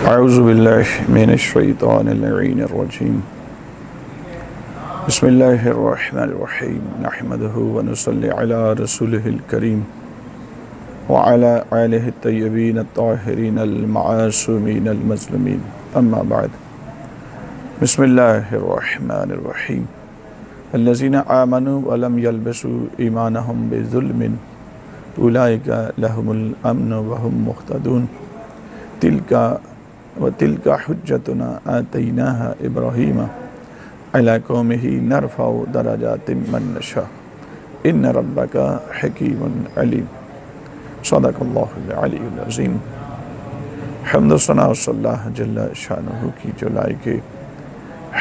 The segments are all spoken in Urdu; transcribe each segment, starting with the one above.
اعوذ باللہ من الشیطان اللعین الرجیم بسم اللہ الرحمن الرحیم نحمده ونصلی علی رسولہ الکریم وعلی آلہ الطیبین الطاہرین المعصومین المظلومین اما بعد بسم اللہ الرحمن الرحیم الذین آمنوا ولم یلبسوا ایمانہم بظلم اولئک لہم الامن وہم مہتدون تلک حجتنا آتیناها ابراہیم علی قومہ نرفع درجات من نشاء ان ربک حکیم علیم صدق اللہ العلی العظیم۔ حمد و ثنا صلی اللہ جل شانہ کی جو لائق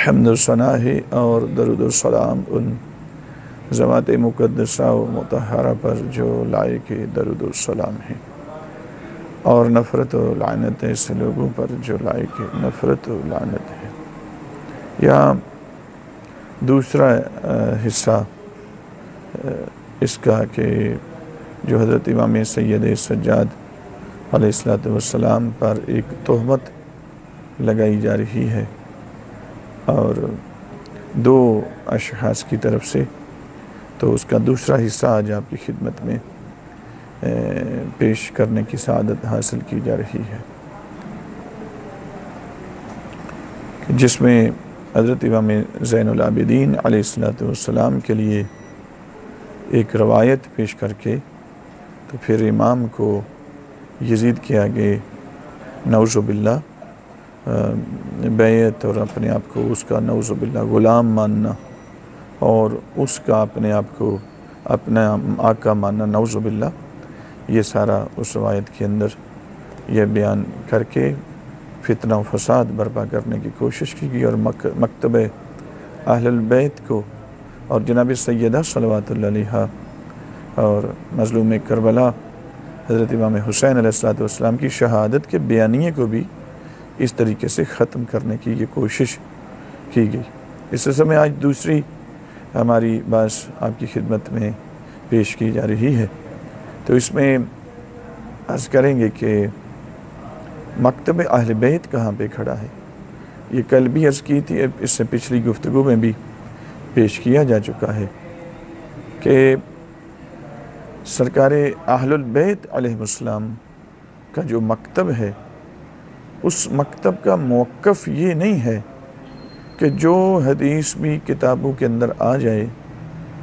حمد و ثنا ہے اور درود و سلام ان ذوات مقدسہ و مطہرہ پر جو لائق درود و سلام ہے، اور نفرت و لعنت ایسے لوگوں پر جو لائق نفرت و لعنت ہے۔ یہاں دوسرا حصہ اس کا کہ جو حضرت امام سید سجاد علیہ السلام پر ایک تہمت لگائی جا رہی ہے، اور دو اشخاص کی طرف سے، تو اس کا دوسرا حصہ آج آپ کی خدمت میں پیش کرنے کی سعادت حاصل کی جا رہی ہے، جس میں حضرت امام زین العابدین علیہ السلام کے لیے ایک روایت پیش کر کے تو پھر امام کو یزید کے آگے نعوذ باللہ بیعت اور اپنے آپ کو اس کا نعوذ باللہ غلام ماننا، اور اس کا اپنے آپ کو اپنا آقا ماننا نعوذ باللہ، یہ سارا اس روایت کے اندر یہ بیان کر کے فتنہ و فساد برپا کرنے کی کوشش کی گئی، اور مکتب اہل البیت کو اور جناب سیدہ صلوات اللہ علیہا اور مظلوم کربلا حضرت امام حسین علیہ السلام کی شہادت کے بیانیے کو بھی اس طریقے سے ختم کرنے کی یہ کوشش کی گئی۔ اس سلسلے میں آج دوسری ہماری بات آپ کی خدمت میں پیش کی جا رہی ہے، تو اس میں عرض کریں گے کہ مکتب اہل بیت کہاں پہ کھڑا ہے۔ یہ کل بھی عرض کی تھی، اس سے پچھلی گفتگو میں بھی پیش کیا جا چکا ہے کہ سرکار اہل البیت علیہ السلام کا جو مکتب ہے، اس مکتب کا موقف یہ نہیں ہے کہ جو حدیث بھی کتابوں کے اندر آ جائے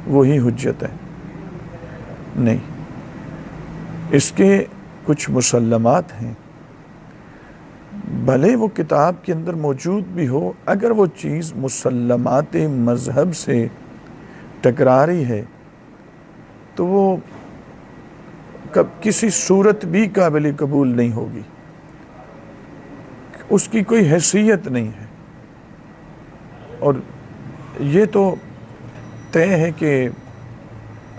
وہی حجت ہے، نہیں، اس کے کچھ مسلمات ہیں، بھلے وہ کتاب کے اندر موجود بھی ہو، اگر وہ چیز مسلمات مذہب سے ٹکرا رہی ہے تو وہ کسی صورت بھی قابل قبول نہیں ہوگی، اس کی کوئی حیثیت نہیں ہے۔ اور یہ تو طے ہے کہ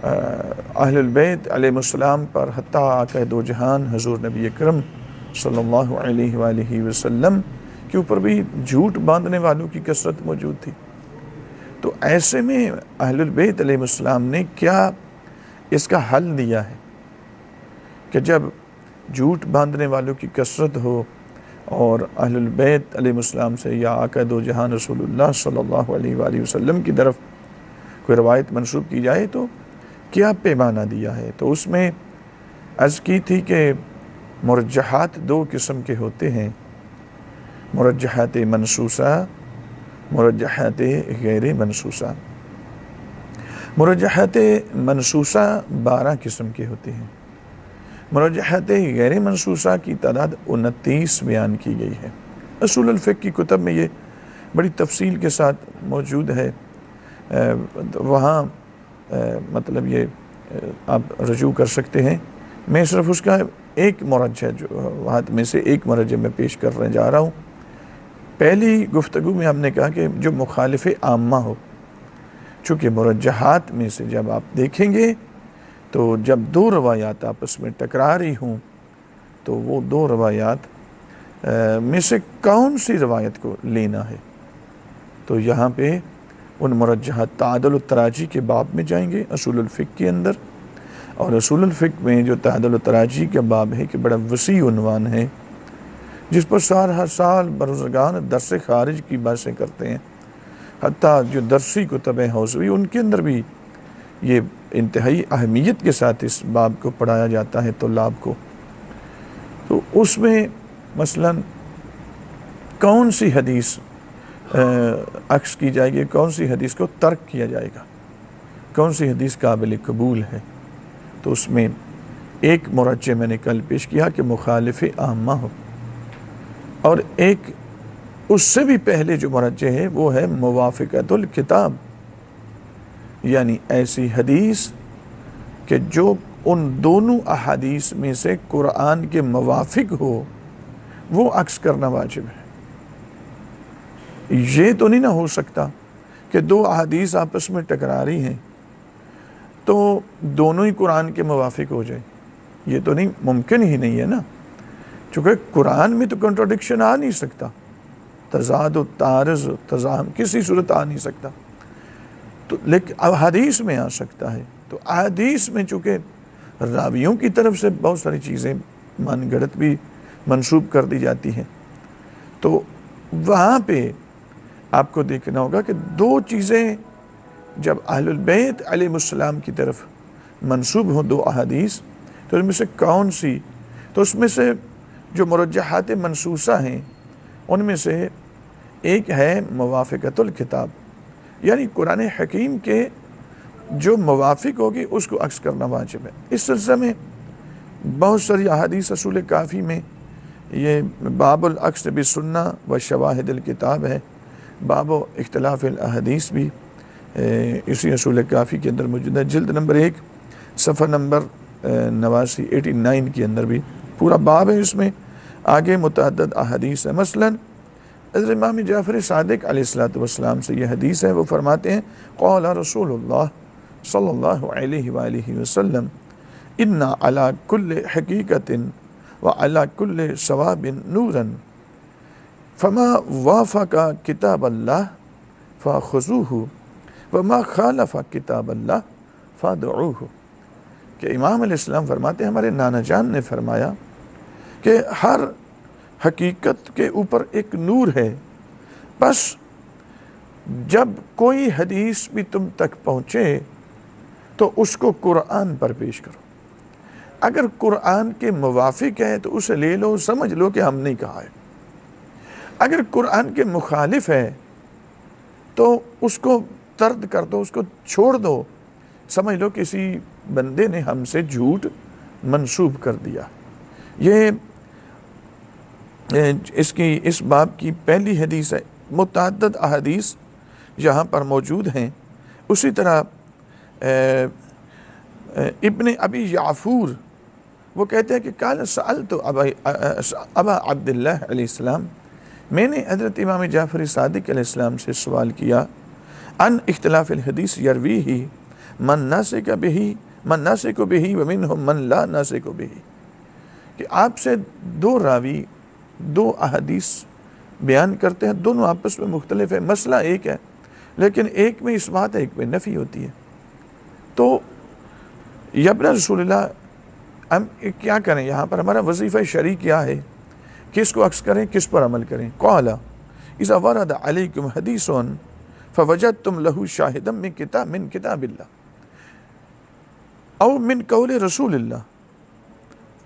اہل البیت علیہ السلام پر حتیٰ آقا دو جہان حضور نبی اکرم صلی اللہ علیہ وآلہ وسلم کے اوپر بھی جھوٹ باندھنے والوں کی کثرت موجود تھی۔ تو ایسے میں اہل البیت علیہ السلام نے کیا اس کا حل دیا ہے کہ جب جھوٹ باندھنے والوں کی کثرت ہو اور اہل البیت علیہ السلام سے یا آقا دو جہان رسول اللہ صلی اللہ علیہ وآلہ وسلم کی طرف کوئی روایت منسوب کی جائے تو کیا پیمانہ دیا ہے۔ تو اس میں عرض کی تھی کہ مرجحات دو قسم کے ہوتے ہیں، مرجحات منسوسہ، مرجحات غیر منسوسہ۔ مرجحات منسوسہ 12 قسم کے ہوتے ہیں، مرجحات غیر منسوسہ کی تعداد 29 بیان کی گئی ہے۔ اصول الفقہ کی کتب میں یہ بڑی تفصیل کے ساتھ موجود ہے، وہاں مطلب یہ آپ رجوع کر سکتے ہیں۔ میں صرف اس کا ایک مرجح جو وہاں میں سے ایک مرجح میں پیش کرنے جا رہا ہوں۔ پہلی گفتگو میں ہم نے کہا کہ جو مخالف عامہ ہو، چونکہ مرجحات میں سے جب آپ دیکھیں گے تو جب دو روایات آپس میں ٹکرا رہی ہوں تو وہ دو روایات میں سے کون سی روایت کو لینا ہے، تو یہاں پہ ان مرجحات تعادل التراجی کے باب میں جائیں گے اصول الفقہ کے اندر، اور اصول الفقہ میں جو تعادل التراجی کا باب ہے کہ بڑا وسیع عنوان ہے، جس پر ہر سال بزرگان درس خارج کی بحثیں کرتے ہیں، حتیٰ جو درسی کتب حوزوی ان کے اندر بھی یہ انتہائی اہمیت کے ساتھ اس باب کو پڑھایا جاتا ہے طلاب کو۔ تو اس میں مثلا کون سی حدیث عکس کی جائے گی، کون سی حدیث کو ترک کیا جائے گا، کون سی حدیث قابل قبول ہے، تو اس میں ایک مرجع میں نے کل پیش کیا کہ مخالف عامہ ہو، اور ایک اس سے بھی پہلے جو مرجع ہے وہ ہے موافقت الکتاب، یعنی ایسی حدیث کہ جو ان دونوں احادیث میں سے قرآن کے موافق ہو، وہ عکس کرنا واجب ہے۔ یہ تو نہیں نہ ہو سکتا کہ دو احادیث آپس میں ٹکرا رہی ہیں تو دونوں ہی قرآن کے موافق ہو جائے، یہ تو نہیں ممکن ہی نہیں ہے نا، چونکہ قرآن میں تو کنٹراڈکشن آ نہیں سکتا، تضاد و تعارض و تزاحم کسی صورت آ نہیں سکتا، تو لیکن احادیث میں آ سکتا ہے۔ تو احادیث میں چونکہ راویوں کی طرف سے بہت ساری چیزیں من گھڑت بھی منسوب کر دی جاتی ہیں، تو وہاں پہ آپ کو دیکھنا ہوگا کہ دو چیزیں جب اہل البیت علیہ السلام کی طرف منسوب ہوں دو احادیث، تو ان میں سے کون سی، تو اس میں سے جو مرجحات منصوصہ ہیں ان میں سے ایک ہے موافقت الکتاب، یعنی قرآن حکیم کے جو موافق ہوگی اس کو عکس کرنا واجب ہے۔ اس سلسلے میں بہت ساری احادیث اصول کافی میں یہ باب العکس بالسنہ و شواہد الکتاب ہے، باب و اختلاف الاحادیث بھی اسی اصول کافی کے اندر موجود ہے، جلد نمبر 1 صفحہ نمبر 89 کے اندر بھی پورا باب ہے، اس میں آگے متعدد احادیث ہے۔ مثلا حضرت امام جعفر صادق علیہ السلام سے یہ حدیث ہے، وہ فرماتے ہیں قال رسول اللہ صلی اللہ علیہ وآلہ وسلم ان علی کل حقیقت وعلی کل ثواب نورا فما وافق کتاب اللہ فخذوہ وما خالف کتاب اللہ فادعوہ، کہ امام علیہ السلام فرماتے ہیں ہمارے نانا جان نے فرمایا کہ ہر حقیقت کے اوپر ایک نور ہے، بس جب کوئی حدیث بھی تم تک پہنچے تو اس کو قرآن پر پیش کرو، اگر قرآن کے موافق ہے تو اسے لے لو، سمجھ لو کہ ہم نے کہا ہے، اگر قرآن کے مخالف ہے تو اس کو طرد کر دو، اس کو چھوڑ دو، سمجھ لو کسی بندے نے ہم سے جھوٹ منسوب کر دیا۔ یہ اس باب کی پہلی حدیث ہے۔ متعدد احادیث یہاں پر موجود ہیں۔ اسی طرح ابن ابی یعفور وہ کہتے ہیں کہ قال سألت ابا عبداللہ علیہ السلام، میں نے حضرت امام جعفر صادق علیہ السلام سے سوال کیا ان اختلاف الحدیث یرویہ من ناسک بہ ومنہم من لا ناسک بہ، کہ آپ سے دو راوی دو احادیث بیان کرتے ہیں، دونوں آپس میں مختلف ہے، مسئلہ ایک ہے لیکن ایک میں اثبات ہے ایک میں نفی ہوتی ہے، تو یابن رسول اللہ ہم کیا کریں؟ یہاں پر ہمارا وظیفہ شرعی کیا ہے، کس کو عکس کریں، کس پر عمل کریں؟ قال اذا ورد علیکم حدیث فوجدتم له شاہدا من کتاب اللہ او من قول رسول اللہ،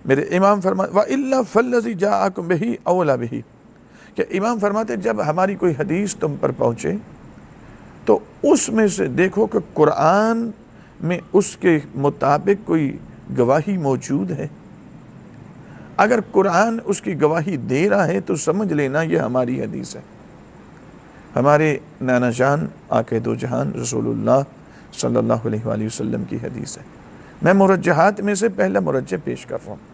میرے امام فرماتے وَإِلَّا فَالَّذِي جَاءَكُمْ بِهِ أَوْلَى بِهِ، کہ امام فرماتے جب ہماری کوئی حدیث تم پر پہنچے تو اس میں سے دیکھو کہ قرآن میں اس کے مطابق کوئی گواہی موجود ہے، اگر قرآن اس کی گواہی دے رہا ہے تو سمجھ لینا یہ ہماری حدیث ہے، ہمارے نانا جان آقا دو جہان رسول اللہ صلی اللہ علیہ وآلہ وسلم کی حدیث ہے۔ میں مرجحات میں سے پہلا مرجح پیش کر رہا ہوں،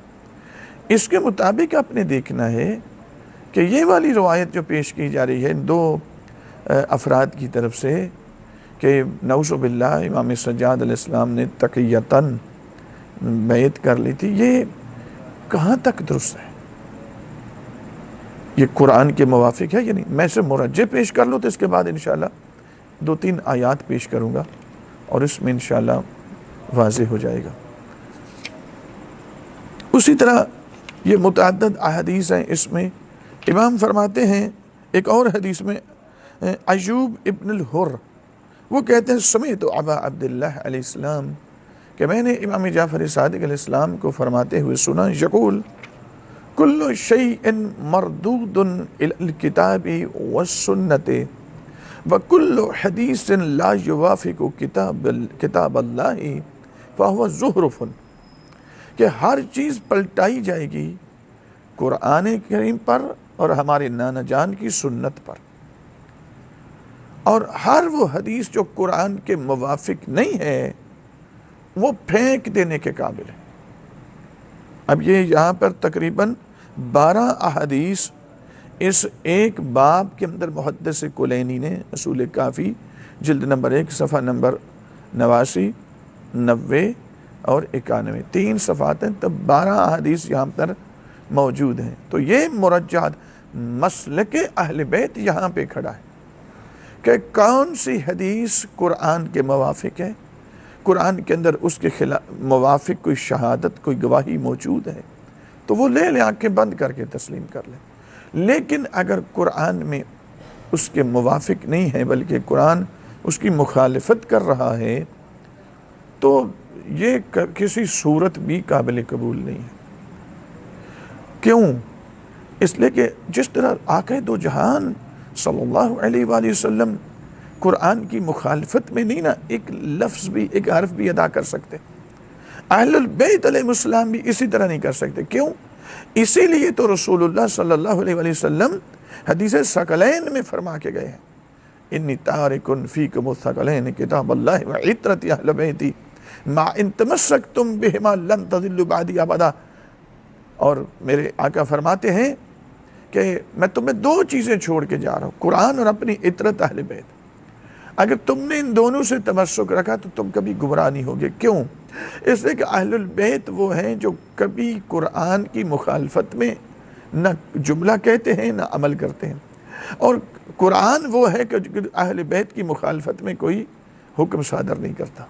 اس کے مطابق آپ نے دیکھنا ہے کہ یہ والی روایت جو پیش کی جا رہی ہے دو افراد کی طرف سے کہ نعوذ باللہ امام سجاد علیہ السلام نے تقیتاً بیعت کر لی تھی، یہ کہاں تک درست ہے؟ یہ قرآن کے موافق ہے یا نہیں؟ میں سے مرجح پیش کر لوں تو اس کے بعد انشاءاللہ 2-3 آیات پیش کروں گا اور اس میں انشاءاللہ واضح ہو جائے گا۔ اسی طرح یہ متعدد احادیث ہیں، اس میں امام فرماتے ہیں ایک اور حدیث میں، ایوب ابن الحر وہ کہتے ہیں سمعت ابا عبداللہ علیہ السلام، کہ میں نے امام جعفر صادق علیہ السلام کو فرماتے ہوئے سنا، یقول کل شیء مردود الی الکتاب والسنت وکل حدیث لا یوافق کتاب اللہ فہو زخرف، کہ ہر چیز پلٹائی جائے گی قرآن کریم پر اور ہمارے نانا جان کی سنت پر، اور ہر وہ حدیث جو قرآن کے موافق نہیں ہے وہ پھینک دینے کے قابل ہے۔ اب یہ یہاں پر تقریباً 12 احادیث اس ایک باب کے اندر محدث کلینی نے اصول کافی جلد نمبر 1 صفحہ نمبر 89 90 اور 91 3 صفحات ہیں، تب 12 احادیث یہاں پر موجود ہیں۔ تو یہ مرجحات مسلک اہل بیت یہاں پہ کھڑا ہے کہ کون سی حدیث قرآن کے موافق ہے، قرآن کے اندر اس کے خلاف موافق کوئی شہادت کوئی گواہی موجود ہے تو وہ لے لیں، آنکھیں بند کر کے تسلیم کر لیں۔ لیکن اگر قرآن میں اس کے موافق نہیں ہے بلکہ قرآن اس کی مخالفت کر رہا ہے تو یہ کسی صورت بھی قابل قبول نہیں ہے۔ کیوں؟ اس لیے کہ جس طرح آقا دو جہان صلی اللہ علیہ وآلہ وسلم قرآن کی مخالفت میں نہیں نا ایک لفظ بھی ایک حرف بھی ادا کر سکتے، اہل البیت علیہ السلام بھی اسی طرح نہیں کر سکتے۔ کیوں؟ اسی لیے تو رسول اللہ صلی اللہ علیہ وآلہ وسلم حدیث ثقلین میں فرما کے گئے ہیں، انی تارک فیکم الثقلین کتاب اللہ وعطرت اہل بیتی ما ان تمسکتم بہما لن تضلوا بعدی ابدا۔ اور میرے آقا فرماتے ہیں کہ میں تمہیں 2 چیزیں چھوڑ کے جا رہا ہوں، قرآن اور اپنی عطرت اہل بیت۔ اگر تم نے ان دونوں سے تمسک رکھا تو تم کبھی گمراہ نہیں ہوگے۔ کیوں؟ اس لیے کہ اہل البیت وہ ہیں جو کبھی قرآن کی مخالفت میں نہ جملہ کہتے ہیں نہ عمل کرتے ہیں، اور قرآن وہ ہے کہ اہل بیت کی مخالفت میں کوئی حکم صادر نہیں کرتا،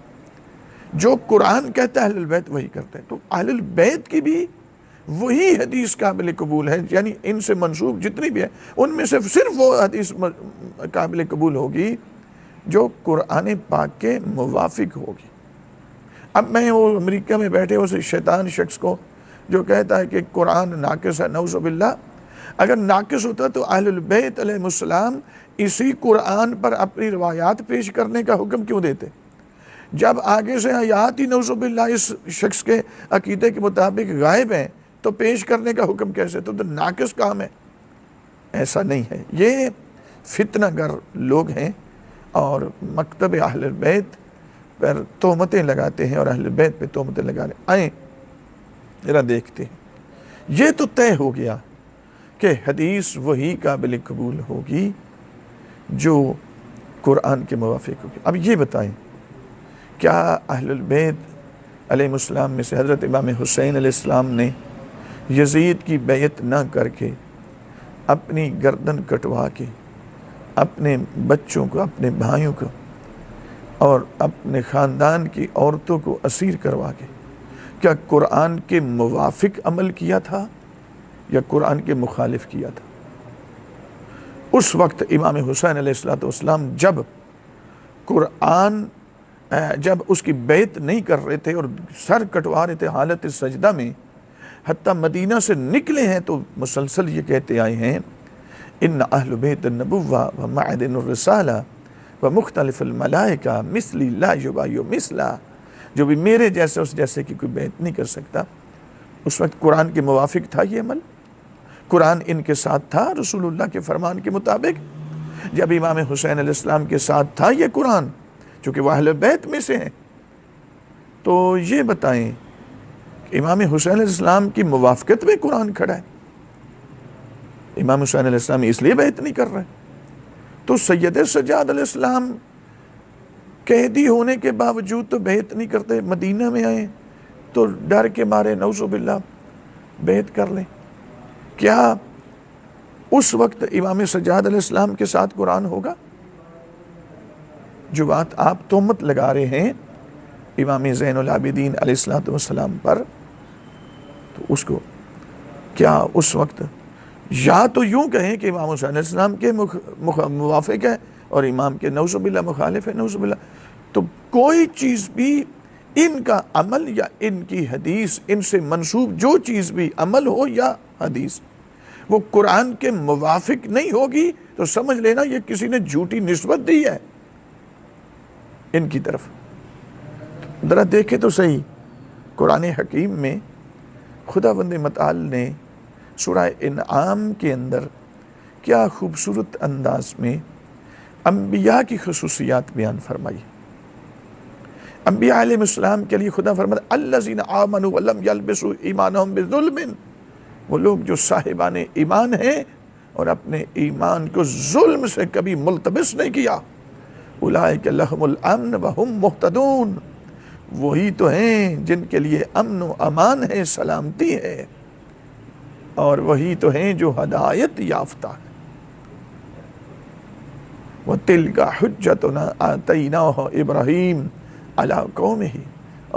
جو قرآن کہتا ہے اہل البیت وہی کرتے ہیں۔ تو اہل البیت کی بھی وہی حدیث قابل قبول ہے، یعنی ان سے منسوب جتنی بھی ہے ان میں سے صرف وہ حدیث قابل قبول ہوگی جو قرآن پاک کے موافق ہوگی۔ اب میں وہ امریکہ میں بیٹھے اس شیطان شخص کو جو کہتا ہے کہ قرآن ناقص ہے، نعوذ باللہ، اگر ناقص ہوتا تو اہل البیت علیہ السلام اسی قرآن پر اپنی روایات پیش کرنے کا حکم کیوں دیتے؟ جب آگے سے آیات ہی نعوذ باللہ اس شخص کے عقیدے کے مطابق غائب ہیں تو پیش کرنے کا حکم کیسے؟ تو ناقص کام ہے۔ ایسا نہیں ہے، یہ فتنہ گر لوگ ہیں اور مکتب اہل بیت پر تہمتیں لگاتے ہیں اور اہل بیت پہ تہمتیں لگا رہے ہیں۔ آئیں ذرا دیکھتے ہیں، یہ تو طے ہو گیا کہ حدیث وہی قابل قبول ہوگی جو قرآن کے موافق ہوگی۔ اب یہ بتائیں کیا اہل البیت علیہ السلام میں سے حضرت امام حسین علیہ السلام نے یزید کی بیعت نہ کر کے اپنی گردن کٹوا کے اپنے بچوں کو اپنے بھائیوں کو اور اپنے خاندان کی عورتوں کو اسیر کروا کے کیا قرآن کے موافق عمل کیا تھا یا قرآن کے مخالف کیا تھا؟ اس وقت امام حسین علیہ السلام جب اس کی بیعت نہیں کر رہے تھے اور سر کٹوا رہے تھے حالت سجدہ میں، حتیٰ مدینہ سے نکلے ہیں تو مسلسل یہ کہتے آئے ہیں ان اہل بیت النبوہ و معدن الرسالہ و مختلف الملائکہ مثلی لا یبایع مثلا، جو بھی میرے جیسے اس جیسے کی کوئی بیعت نہیں کر سکتا۔ اس وقت قرآن کے موافق تھا یہ عمل؟ قرآن ان کے ساتھ تھا رسول اللہ کے فرمان کے مطابق؟ جب امام حسین علیہ السلام کے ساتھ تھا یہ قرآن چونکہ وہ اہل بیت میں سے ہیں، تو یہ بتائیں امام حسین علیہ السلام کی موافقت میں قرآن کھڑا ہے؟ امام حسین علیہ السلام اس لیے بیعت نہیں کر رہے، تو سید سجاد علیہ السلام قیدی ہونے کے باوجود تو بیعت نہیں کرتے، مدینہ میں آئے تو ڈر کے مارے نعوذ باللہ بیعت کر لیں۔ کیا اس وقت امام سجاد علیہ السلام کے ساتھ قرآن ہوگا؟ جو بات آپ تہمت لگا رہے ہیں امام زین العابدین علیہ السلام پر، تو اس کو کیا اس وقت یا تو یوں کہیں کہ امام حسین علیہ السلام کے موافق ہے اور امام کے نعوذ باللہ مخالف ہے، نعوذ باللہ. تو کوئی چیز بھی ان کا عمل یا ان کی حدیث، ان سے منسوب جو چیز بھی عمل ہو یا حدیث، وہ قرآن کے موافق نہیں ہوگی تو سمجھ لینا یہ کسی نے جھوٹی نسبت دی ہے ان کی طرف. ذرا دیکھیں تو صحیح، قرآن حکیم میں خداوند متعال نے سورہ انعام کے اندر کیا خوبصورت انداز میں انبیاء کی خصوصیات بیان فرمائی. انبیاء علیہ السلام کے لیے خدا فرماتا الذین آمنوا ولم یلبسوا ایمانہم بظلم، وہ لوگ جو صاحبان ایمان ہیں اور اپنے ایمان کو ظلم سے کبھی ملتبس نہیں کیا. اولئک لہم الامن وہم مہتدون، وہی تو ہیں جن کے لیے امن و امان ہے، سلامتی ہے، اور وہی تو ہیں جو ہدایت یافتہ ہیں. وَتِلْكَ حُجَّتُنَا آتَيْنَاهَا إِبْرَاهِيمَ عَلَىٰ قَوْمِهِ،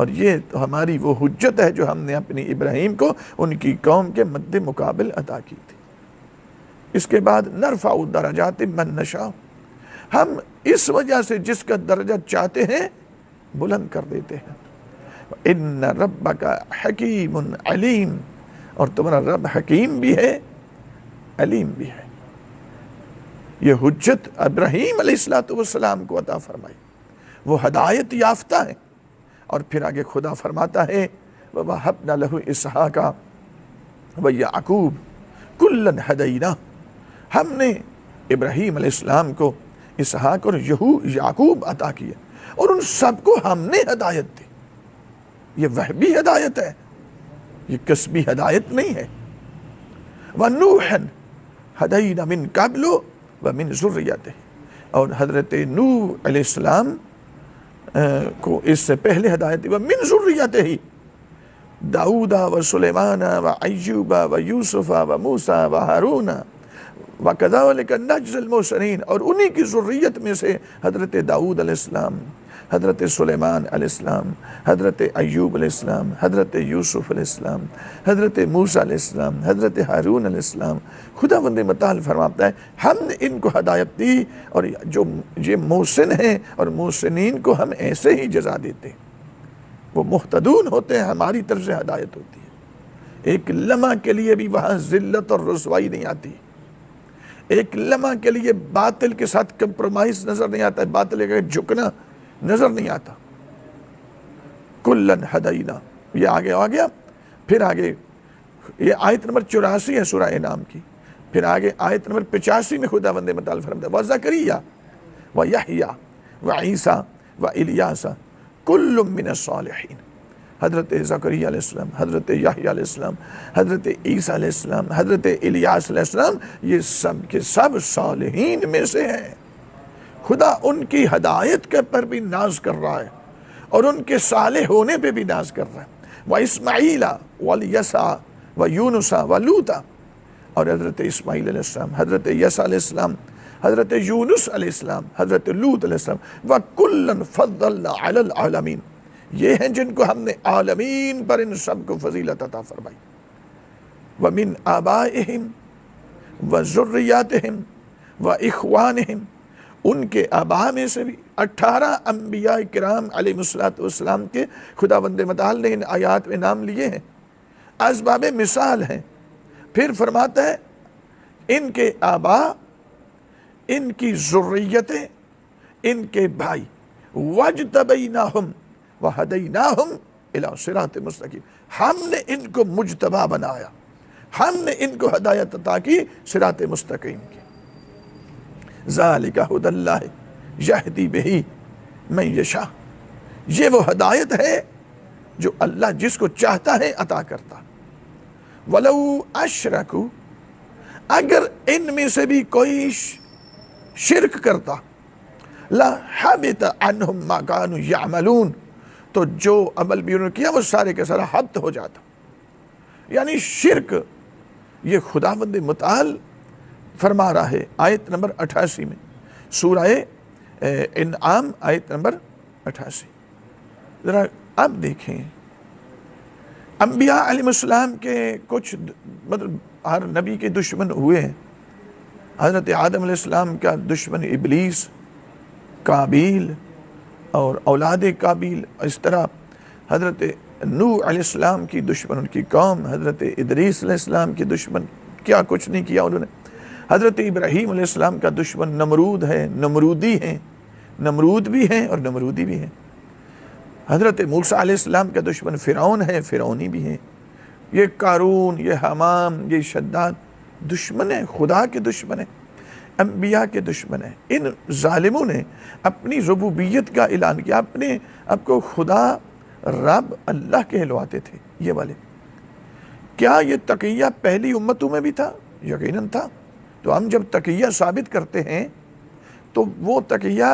اور یہ تو ہماری وہ حجت ہے جو ہم نے اپنی ابراہیم کو ان کی قوم کے مد مقابل عطا کی تھی. اس کے بعد نرفع درجات من نشاء، ہم اس وجہ سے جس کا درجہ چاہتے ہیں بلند کر دیتے ہیں. ان ربک حکیم علیم، اور تمہارا رب حکیم بھی ہے علیم بھی ہے. یہ حجت ابراہیم علیہ السلام کو عطا فرمائی، وہ ہدایت یافتہ ہے. اور پھر آگے خدا فرماتا ہے وَوَهَبْنَا لَهُ إِسْحَاقَ وَيَعْقُوبَ كُلًّا هَدَيْنَاهُ، ہم نے ابراہیم علیہ السلام کو اسحاق اور یعقوب عطا کیا اور ان سب کو ہم نے ہدایت دی. یہ وہبی ہدایت ہے، یہ کسبی ہدایت نہیں ہے. وَنُوحًا هَدَيْنَا مِن قَبْلُ وَمِن ذُرِّيَّتِهِ، اور حضرت نوح علیہ السلام کو اس سے پہلے ہدایت دی. وَمِن ذُرِّيَّتِهِ داؤد وسلیمان وایوب ویوسف وموسیٰ وہارون وَكَذَلِكَ نَجْزِي الْمُحْسِنِينَ، اور انہی کی ذریت میں سے حضرت داؤد علیہ السلام، حضرت سلیمان علیہ السلام، حضرت ایوب علیہ السلام، حضرت یوسف علیہ السلام، حضرت موسیٰ علیہ السلام، حضرت ہارون علیہ السلام. خداوند متعال فرماتا ہے ہم نے ان کو ہدایت دی، اور جو یہ محسن ہیں اور محسنین کو ہم ایسے ہی جزا دیتے ہیں. وہ مہتدون ہوتے ہیں، ہماری طرف سے ہدایت ہوتی ہے. ایک لمحہ کے لیے بھی وہاں ذلت اور رسوائی نہیں آتی، ایک لمحہ کے لیے باطل کے ساتھ کمپرومائز نظر نہیں آتا ہے، باطل کے جھکنا نظر نہیں آتا. کلن ہدینا، یہ آگے آ گیا. پھر آگے یہ آیت نمبر 84 ہے سورہ انعام کی. پھر آگے آیت نمبر 85 میں خداوند متعال فرماتا ہے وَزَكَرِيَّا وَيَحْيَا وَعِيسَىٰ وَإِلْيَاسَ كُلٌّ مِّنَ الصَّالِحِينَ. حضرت زکریا علیہ السلام، حضرت یحییٰ علیہ السلام، حضرت عیسیٰ علیہ السلام، حضرت الیاس علیہ السلام، یہ سب کے سب صالحین میں سے ہیں. خدا ان کی ہدایت کے پر بھی ناز کر رہا ہے اور ان کے صالح ہونے پہ بھی ناز کر رہا ہے. وَإِسْمَعِيلَ وَالْيَسَعَ وَيُونُسَ وَلُوطَ، اور حضرت اسماعیل علیہ السلام، حضرت یسع علیہ السلام، حضرت یونس علیہ السلام، حضرت لوط علیہ السلام. وَكُلًّا فَضَّلْنَا عَلَى الْعَالَمِينَ، یہ ہیں جن کو ہم نے عالمین پر ان سب کو فضیلت عطا فرمائی. وَمِنْ آبائِهِمْ وَذُرِّيَّاتِهِمْ وَإِخْوَانِهِمْ، ان کے آباء میں سے بھی 18 انبیاء کرام علیہ السلام کے خداوند متعال نے ان آیات میں نام لیے ہیں، اسباب مثال ہیں. پھر فرماتا ہے ان کے آباء، ان کی ذریتیں، ان کے بھائی، وَاجْتَبَيْنَاهُمْ وَهَدَيْنَاهُمْ إِلَىٰ صِرَاطٍ مُسْتَقِيمٍ، ہم نے ان کو مجتبی بنایا، ہم نے ان کو ہدایت عطا کی صراط مستقیم کی. ذَلِكَ هُدَى اللَّهِ يَهْدِي بِهِ مَن يَشَاءُ، یہ وہ ہدایت ہے جو اللہ جس کو چاہتا ہے عطا کرتا. وَلَوْ أَشْرَكُوا، اگر ان میں سے بھی کوئی شرک کرتا، لَحَبِطَ عَنْهُمْ مَا كَانُوا يَعْمَلُونَ، تو جو عمل بھی انہوں نے کیا وہ سارے کے سارا حبط ہو جاتا. یعنی شرک، یہ خداوند متعال فرما رہا ہے آیت نمبر 88 میں، سورہ انعام آیت نمبر 88. ذرا اب دیکھیں انبیاء علیہ السلام کے کچھ مطلب ہر نبی کے دشمن ہوئے ہیں. حضرت آدم علیہ السلام کا دشمن ابلیس، قابیل اور اولاد قابیل. اس طرح حضرت نوح علیہ السلام کی دشمن ان کی قوم، حضرت ادریس علیہ السلام کی دشمن کیا کچھ نہیں کیا انہوں نے. حضرت ابراہیم علیہ السلام کا دشمن نمرود ہے، نمرودی ہیں، نمرود بھی ہیں اور نمرودی بھی ہیں. حضرت موسیٰ علیہ السلام کا دشمن فرعون ہے، فرعونی بھی ہیں. یہ قارون، یہ حمام، یہ شداد دشمن ہیں، خدا کے دشمن ہیں، انبیاء کے دشمن ہیں. ان ظالموں نے اپنی ربوبیت کا اعلان کیا، اپنے اب کو خدا رب اللہ کہلواتے تھے یہ والے. کیا یہ تقیہ پہلی امتوں میں بھی تھا؟ یقیناً تھا. تو ہم جب تقیہ ثابت کرتے ہیں تو وہ تقیہ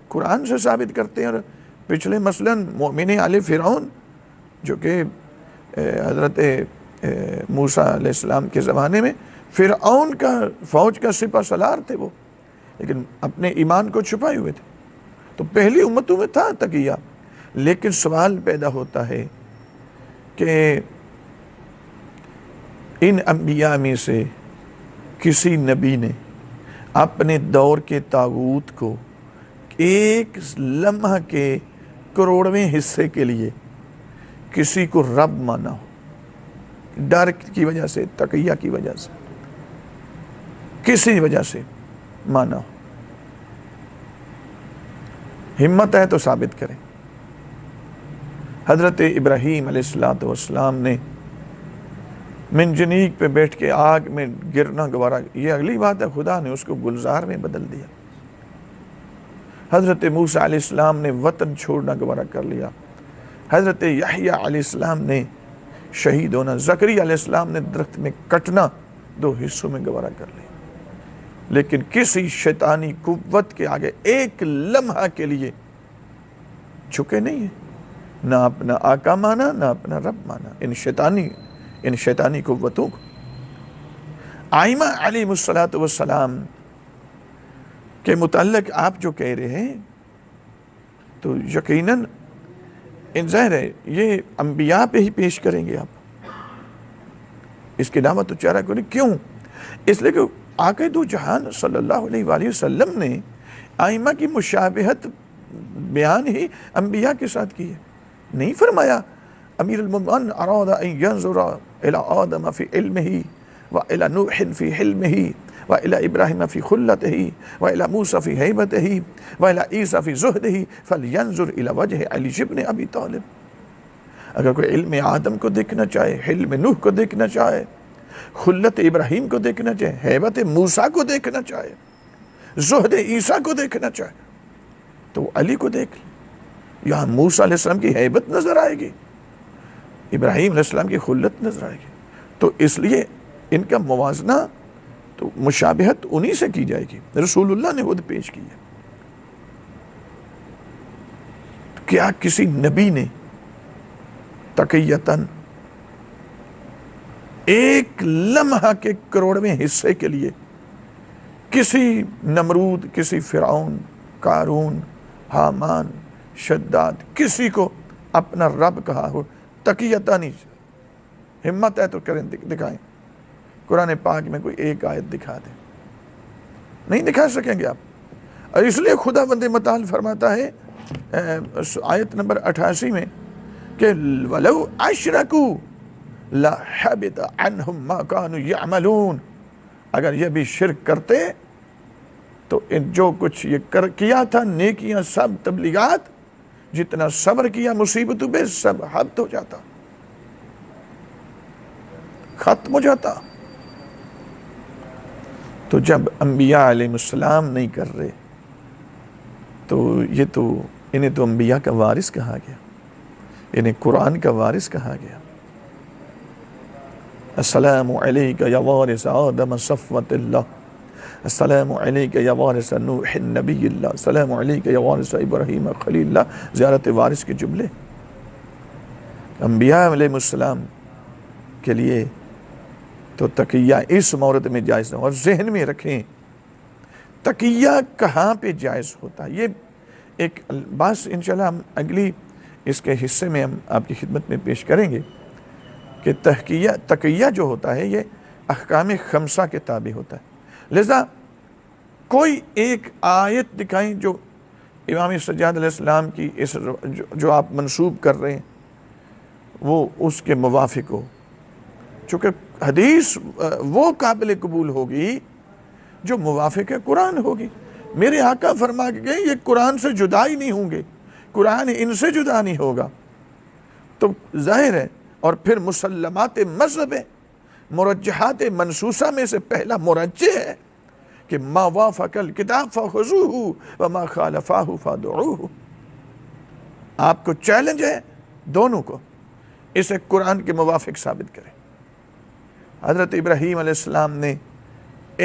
قرآن سے ثابت کرتے ہیں. اور پچھلے مثلاً مومن آل فرعون جو کہ حضرت موسیٰ علیہ السلام کے زمانے میں فرعون کا فوج کا سپہ سالار تھے وہ، لیکن اپنے ایمان کو چھپائے ہوئے تھے. تو پہلی امتوں میں تھا تقیہ. لیکن سوال پیدا ہوتا ہے کہ ان انبیاء میں سے کسی نبی نے اپنے دور کے طاغوت کو ایک لمحہ کے کروڑویں حصے کے لیے کسی کو رب مانا ہو؟ ڈر کی وجہ سے، تقیہ کی وجہ سے، کسی وجہ سے مانا ہو؟ ہمت ہے تو ثابت کریں. حضرت ابراہیم علیہ السلام نے منجنیق پہ بیٹھ کے آگ میں گرنا گوارا. یہ اگلی بات ہے، خدا نے اس کو گلزار میں بدل دیا. حضرت موسیٰ علیہ السلام نے وطن چھوڑنا گوارا کر لیا. حضرت یحییٰ علیہ السلام نے شہید ہونا، زکریا علیہ السلام نے درخت میں کٹنا 2 حصوں میں گوارا کر لیا. لیکن کسی شیطانی قوت کے آگے ایک لمحہ کے لیے جھکے نہیں ہیں. نہ اپنا آقا مانا، نہ اپنا رب مانا. ان شیطانی قوتوں کو. آئمہ علیہ السلام کے متعلق آپ جو کہہ رہے ہیں تو یقیناً ظاہر ہے یہ انبیاء پہ ہی پیش کریں گے آپ. اس کے علاوہ تو چارہ کو نہیں. کیوں؟ اس لیے کہ آقا دو جہان صلی اللہ علیہ وآلہ وسلم نے آئمہ کی مشابہت بیان ہی انبیاء کے ساتھ کی ہے. نہیں فرمایا امیر المؤمنین اراد ان ينظر الى آدم فی علمہ والى نوح فی حلمہ وإلى إبراہیم فی خلتہ وإلى موسیٰ فی ہیبتہ وإلى عیسیٰ فی زہدہ فلینظر إلى وجہ علی بن ابی طالب. اگر کوئی علم آدم کو دیکھنا چاہے، حلم نوح کو دیکھنا چاہے، خلت ابراہیم کو دیکھنا چاہے، ہیبت موسیٰ کو دیکھنا چاہے، زہد عیسیٰ کو دیکھنا چاہے تو وہ علی کو دیکھ لے. یہاں موسیٰ علیہ السلام کی ہیبت نظر آئے گی، ابراہیم علیہ السلام کی خلت نظر آئے گی. تو اس لیے ان کا موازنہ تو مشابہت انہی سے کی جائے گی. رسول اللہ نے خود پیش کی ہے. کیا کسی نبی نے تقیتاً ایک لمحہ کے کروڑویں حصے کے لیے کسی نمرود، کسی فرعون، قارون، حامان، شداد، کسی کو اپنا رب کہا ہو؟ تقیتاً ہی. ہمت ہے تو کریں، دکھائیں. قرآن پاک میں کوئی ایک آیت دکھا دیں. نہیں دکھا سکیں گے آپ. اور اس لیے خدا بند متعال فرماتا ہے آیت نمبر 88 میں کہ وَلَوْ أَشْرَكُوا لَحَبِطَ عَنْهُمْ مَا كَانُوا يَعْمَلُونَ. اگر یہ بھی شرک کرتے تو جو کچھ یہ کیا تھا نیکیاں، سب تبلیغات، جتنا صبر کیا مصیبتوں پہ، سب حبط ہو جاتا، ختم ہو جاتا. تو جب انبیاء علیہ السلام نہیں کر رہے تو یہ تو انہیں تو انبیاء کا وارث کہا گیا، انہیں قرآن کا وارث کہا گیا. السلام علیک یا وارث آدم صفوت اللہ، السلام علیک یا وارث نوح نبی اللہ، السلام علیک یا وارث ابراہیم خلیل اللہ. زیارت وارث کے جملے انبیاء علیہ السلام کے لیے تو تقیہ اس مورد میں جائز ہے. اور ذہن میں رکھیں تقیہ کہاں پہ جائز ہوتا ہے. یہ ایک بات انشاءاللہ ہم اگلی اس کے حصے میں ہم آپ کی خدمت میں پیش کریں گے کہ تقیہ جو ہوتا ہے یہ احکام خمسہ کے تابع ہوتا ہے۔ لہذا کوئی ایک آیت دکھائیں جو امام سجاد علیہ السلام کی اس جو آپ منسوب کر رہے ہیں وہ اس کے موافق ہو، چونکہ حدیث وہ قابل قبول ہوگی جو موافق قرآن ہوگی۔ میرے آقا فرما کے گئے یہ قرآن سے جدا ہی نہیں ہوں گے، قرآن ان سے جدا نہیں ہوگا، تو ظاہر ہے۔ اور پھر مسلمات مذہب ہے، مرجحات منصوصہ میں سے پہلا مرجح ہے کہ ما وافق الکتاب فخذوہ وما خالفاہ فدعوہ۔ آپ کو چیلنج ہے دونوں کو، اسے قرآن کے موافق ثابت کریں۔ حضرت ابراہیم علیہ السلام نے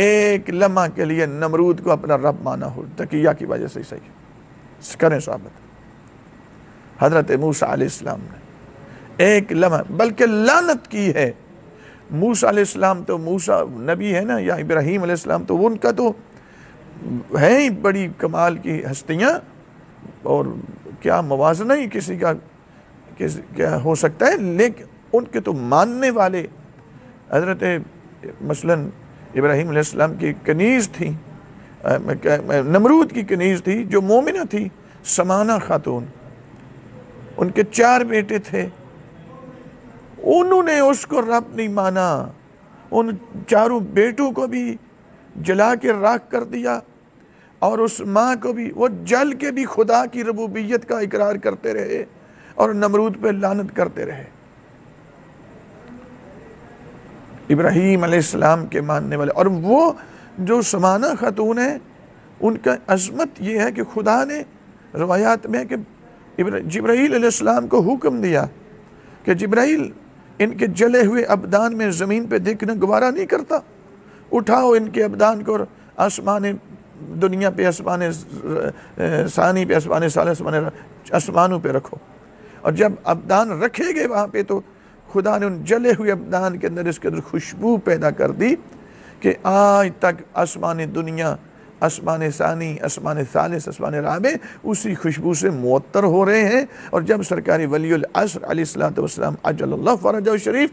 ایک لمحہ کے لیے نمرود کو اپنا رب مانا ہو، تقیہ کی وجہ سے صحیح کریں ثابت۔ حضرت موسیٰ علیہ السلام نے ایک لمحہ بلکہ لعنت کی ہے۔ موسیٰ علیہ السلام تو موسیٰ نبی ہے نا، یا ابراہیم علیہ السلام تو ان کا تو ہیں ہی بڑی کمال کی ہستیاں، اور کیا موازنہ ہی کسی کا کیا ہو سکتا ہے، لیکن ان کے تو ماننے والے حضرت مثلاً ابراہیم علیہ السلام کی کنیز تھی، نمرود کی کنیز تھی جو مومنہ تھی، سمانہ خاتون، ان کے 4 بیٹے تھے، انہوں نے اس کو رب نہیں مانا، ان 4 بیٹوں کو بھی جلا کے راکھ کر دیا، اور اس ماں کو بھی، وہ جل کے بھی خدا کی ربوبیت کا اقرار کرتے رہے اور نمرود پہ لعنت کرتے رہے۔ ابراہیم علیہ السلام کے ماننے والے، اور وہ جو سمانہ خاتون ہیں ان کا عظمت یہ ہے کہ خدا نے روایات میں کہ جبرائیل علیہ السلام کو حکم دیا کہ جبرائیل ان کے جلے ہوئے ابدان میں زمین پہ دیکھنا گوارا نہیں کرتا، اٹھاؤ ان کے ابدان کو آسمان دنیا پہ، آسمان ثانی پہ، آسمان ثالث، آسمانوں پہ رکھو، اور جب ابدان رکھے گئے وہاں پہ تو خدا نے ان جلے ہوئے ابدان کے اندر اس کے اندر خوشبو پیدا کر دی کہ آج تک آسمان دنیا، آسمان ثانی، آسمان ثالث، آسمان رابع اسی خوشبو سے معطر ہو رہے ہیں۔ اور جب سرکاری ولی العصر علیہ السلام عجل اللہ فرجہ شریف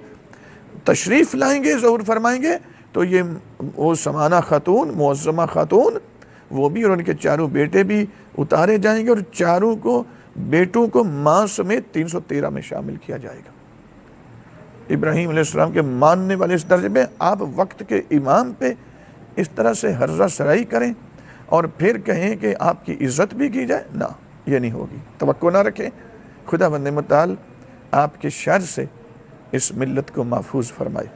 تشریف لائیں گے، ظہور فرمائیں گے، تو یہ وہ سمانہ خاتون، معظمہ خاتون، وہ بھی اور ان کے 4 بیٹے بھی اتارے جائیں گے، اور 4 کو بیٹوں کو ماں سمیت 313 میں شامل کیا جائے گا۔ ابراہیم علیہ السلام کے ماننے والے اس درجے میں آپ وقت کے امام پہ اس طرح سے ہرزہ سرائی کریں اور پھر کہیں کہ آپ کی عزت بھی کی جائے، نہ، یہ نہیں ہوگی، توقع نہ رکھیں۔ خدا بند متعال آپ کے شر سے اس ملت کو محفوظ فرمائے۔